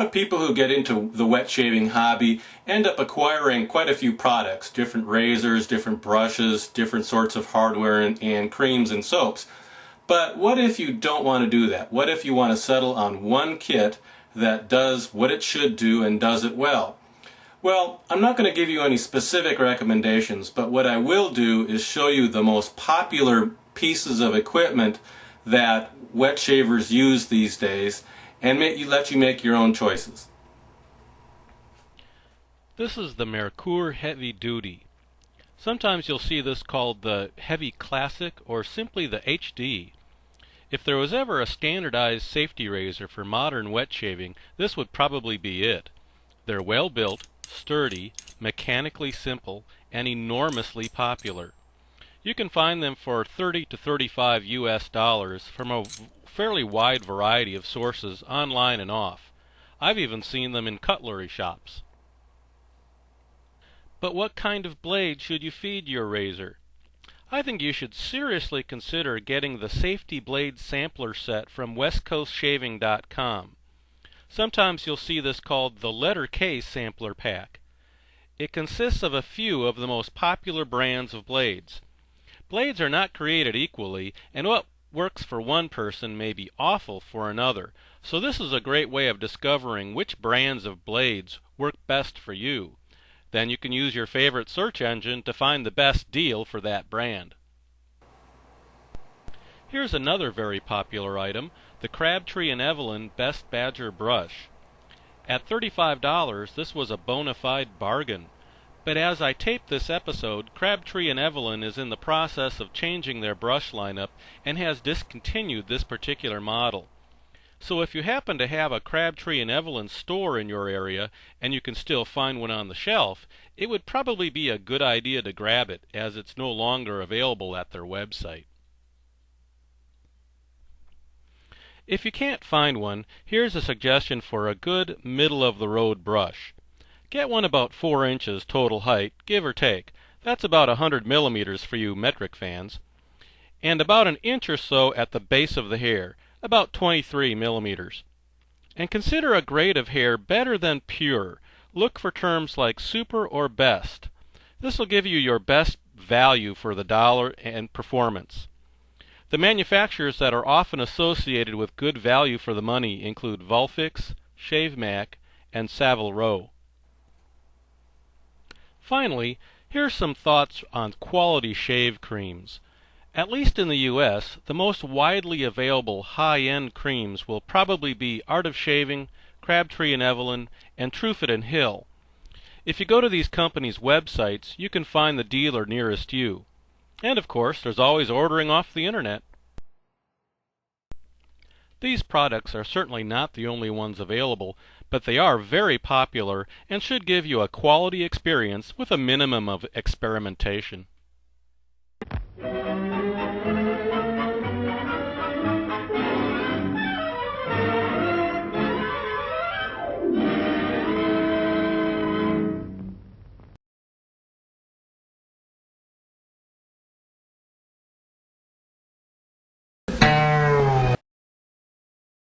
lot of people who get into the wet shaving hobby end up acquiring quite a few products, different razors, different brushes, different sorts of hardware and creams and soaps. But what if you don't want to do that? What if you want to settle on one kit that does what it should do and does it well? Well, I'm not going to give you any specific recommendations, but what I will do is show you the most popular pieces of equipment that wet shavers use these days and let you make your own choices. This is the Merkur Heavy Duty. Sometimes you'll see this called the Heavy Classic or simply the HD. If there was ever a standardized safety razor for modern wet shaving, this would probably be it. They're well built, sturdy, mechanically simple, and enormously popular. You can find them for $30 to $35 US from a fairly wide variety of sources online and off. I've even seen them in cutlery shops. But what kind of blade should you feed your razor? I think you should seriously consider getting the Safety Blade Sampler Set from westcoastshaving.com. Sometimes you'll see this called the Letter K Sampler Pack. It consists of a few of the most popular brands of blades. Blades are not created equally, and what works for one person may be awful for another, so this is a great way of discovering which brands of blades work best for you. Then you can use your favorite search engine to find the best deal for that brand. Here's another very popular item, the Crabtree & Evelyn Best Badger Brush. At $35, this was a bona fide bargain. But as I tape this episode, Crabtree & Evelyn is in the process of changing their brush lineup and has discontinued this particular model. So if you happen to have a Crabtree & Evelyn store in your area and you can still find one on the shelf, it would probably be a good idea to grab it, as it's no longer available at their website. If you can't find one, here's a suggestion for a good middle-of-the-road brush. Get one about 4 inches total height, give or take. That's about 100 millimeters for you metric fans. And about an inch or so at the base of the hair, about 23 millimeters. And consider a grade of hair better than pure. Look for terms like super or best. This will give you your best value for the dollar and performance. The manufacturers that are often associated with good value for the money include Vulfix, Shave Mac, and Savile Row. Finally, here's some thoughts on quality shave creams. At least in the U.S., the most widely available high-end creams will probably be Art of Shaving, Crabtree & Evelyn, and Truefit & Hill. If you go to these companies' websites, you can find the dealer nearest you. And of course, there's always ordering off the internet. These products are certainly not the only ones available, but they are very popular and should give you a quality experience with a minimum of experimentation.